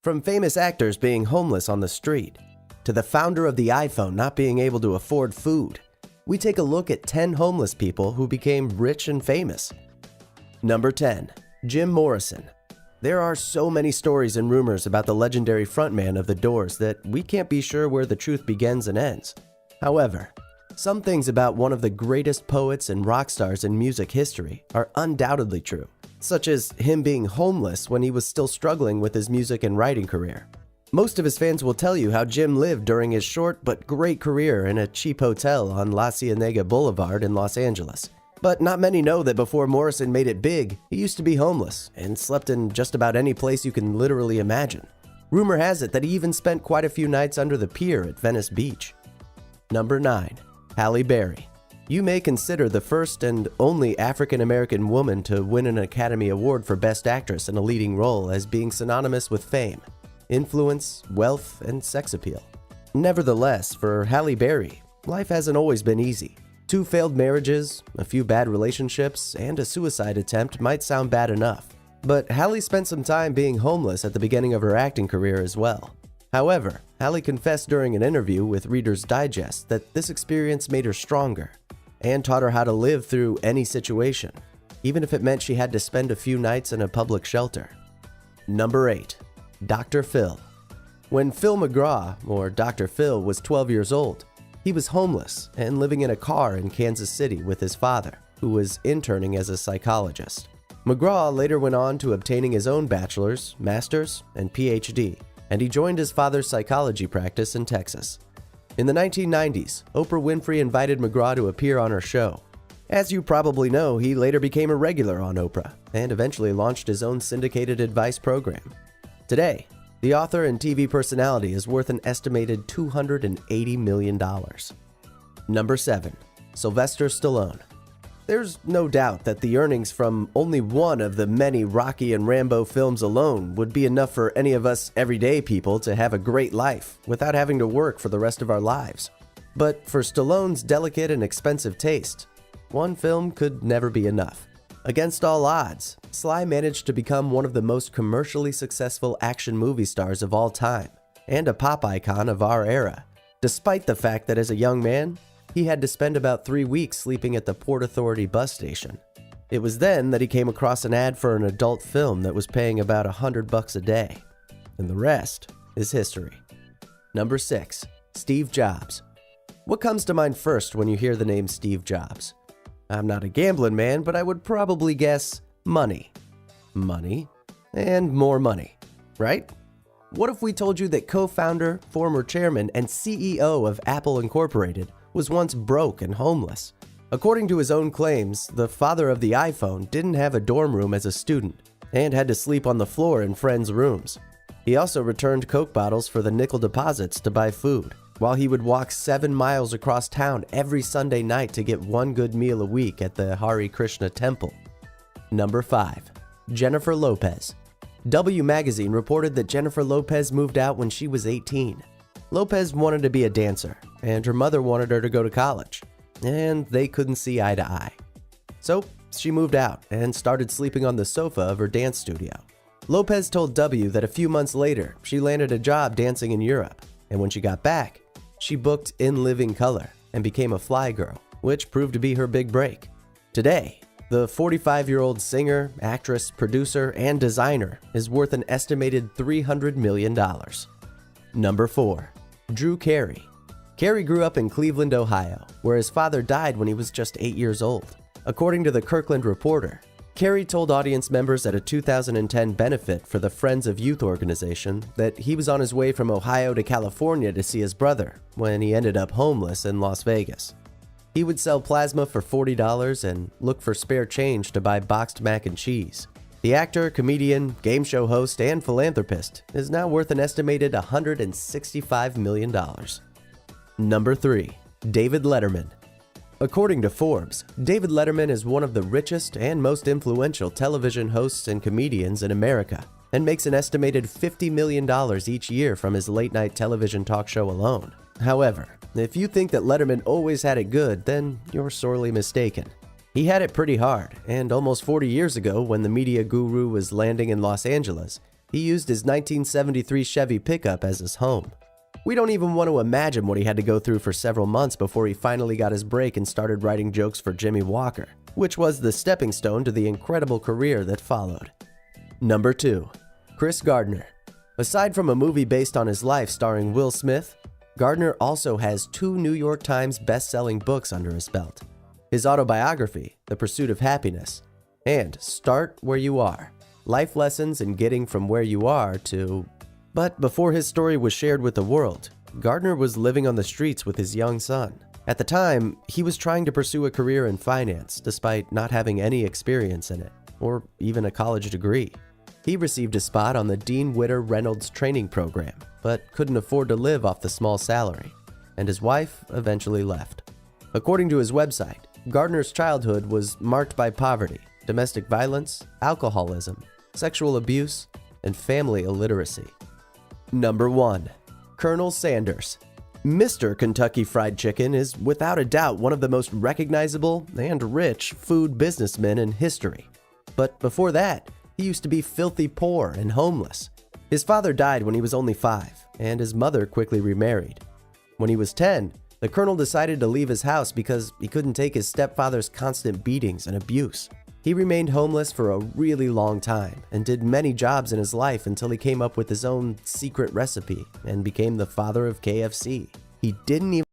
From famous actors being homeless on the street, to the founder of the iPhone not being able to afford food, we take a look at 10 homeless people who became rich and famous. Number 10. Jim Morrison. There are so many stories and rumors about the legendary frontman of The Doors that we can't be sure where the truth begins and ends. However, some things about one of the greatest poets and rock stars in music history are undoubtedly true, such as him being homeless when he was still struggling with his music and writing career. Most of his fans will tell you how Jim lived during his short but great career in a cheap hotel on La Cienega Boulevard in Los Angeles. But not many know that before Morrison made it big, he used to be homeless and slept in just about any place you can literally imagine. Rumor has it that he even spent quite a few nights under the pier at Venice Beach. Number 9. Halle Berry. You may consider the first and only African-American woman to win an Academy Award for Best Actress in a leading role as being synonymous with fame, influence, wealth, and sex appeal. Nevertheless, for Halle Berry, life hasn't always been easy. 2 failed marriages, a few bad relationships, and a suicide attempt might sound bad enough. But Halle spent some time being homeless at the beginning of her acting career as well. However, Halle confessed during an interview with Reader's Digest that this experience made her stronger and taught her how to live through any situation, even if it meant she had to spend a few nights in a public shelter. Number 8. Dr. Phil. When Phil McGraw, or Dr. Phil, was 12 years old, he was homeless and living in a car in Kansas City with his father, who was interning as a psychologist. McGraw later went on to obtaining his own bachelor's, master's, and PhD, and he joined his father's psychology practice in Texas. In the 1990s, Oprah Winfrey invited McGraw to appear on her show. As you probably know, he later became a regular on Oprah and eventually launched his own syndicated advice program. Today, the author and TV personality is worth an estimated $280 million. Number 7. Sylvester Stallone. There's no doubt that the earnings from only one of the many Rocky and Rambo films alone would be enough for any of us everyday people to have a great life without having to work for the rest of our lives. But for Stallone's delicate and expensive taste, one film could never be enough. Against all odds, Sly managed to become one of the most commercially successful action movie stars of all time and a pop icon of our era, despite the fact that as a young man, he had to spend about 3 weeks sleeping at the Port Authority bus station. It was then that he came across an ad for an adult film that was paying about $100 a day, and the rest is history. Number 6. Steve Jobs. What comes to mind first when you hear the name Steve Jobs? I'm not a gambling man, but I would probably guess money. Money, and more money, right? What if we told you that co-founder, former chairman, and CEO of Apple Incorporated was once broke and homeless? According to his own claims, the father of the iPhone didn't have a dorm room as a student and had to sleep on the floor in friends' rooms. He also returned Coke bottles for the nickel deposits to buy food, while he would walk 7 miles across town every Sunday night to get one good meal a week at the Hare Krishna temple. Number 5. Jennifer Lopez. W Magazine reported that Jennifer Lopez moved out when she was 18. Lopez wanted to be a dancer, and her mother wanted her to go to college, and they couldn't see eye to eye. So she moved out and started sleeping on the sofa of her dance studio. Lopez told W that a few months later, she landed a job dancing in Europe, and when she got back, she booked In Living Color and became a fly girl, which proved to be her big break. Today, the 45-year-old singer, actress, producer, and designer is worth an estimated $300 million. Number 4. Drew Carey. Carey grew up in Cleveland, Ohio, where his father died when he was just 8 years old. According to the Kirkland Reporter, Carey told audience members at a 2010 benefit for the Friends of Youth organization that he was on his way from Ohio to California to see his brother when he ended up homeless in Las Vegas. He would sell plasma for $40 and look for spare change to buy boxed mac and cheese. The actor, comedian, game show host, and philanthropist is now worth an estimated $165 million. Number 3. David Letterman. According to Forbes, David Letterman is one of the richest and most influential television hosts and comedians in America and makes an estimated $50 million each year from his late-night television talk show alone. However, if you think that Letterman always had it good, then you're sorely mistaken. He had it pretty hard, and almost 40 years ago, when the media guru was landing in Los Angeles, He used his 1973 Chevy pickup as his home. We don't even want to imagine what he had to go through for several months before he finally got his break and started writing jokes for Jimmy Walker, which was the stepping stone to the incredible career that followed. Number 2. Chris Gardner. Aside from a movie based on his life starring Will Smith, Gardner also has 2 New York Times best-selling books under his belt. His autobiography, The Pursuit of Happiness, and Start Where You Are, Life Lessons in Getting From Where You Are to... But before his story was shared with the world, Gardner was living on the streets with his young son. At the time, he was trying to pursue a career in finance despite not having any experience in it, or even a college degree. He received a spot on the Dean Witter Reynolds training program, but couldn't afford to live off the small salary, and his wife eventually left. According to his website, Gardner's childhood was marked by poverty, domestic violence, alcoholism, sexual abuse, and family illiteracy. Number 1. Colonel Sanders. Mr. Kentucky Fried Chicken is without a doubt one of the most recognizable and rich food businessmen in history. But before that, he used to be filthy poor and homeless. His father died when he was only 5, and his mother quickly remarried. When he was 10, the Colonel decided to leave his house because he couldn't take his stepfather's constant beatings and abuse. He remained homeless for a really long time and did many jobs in his life until he came up with his own secret recipe and became the father of KFC. He didn't even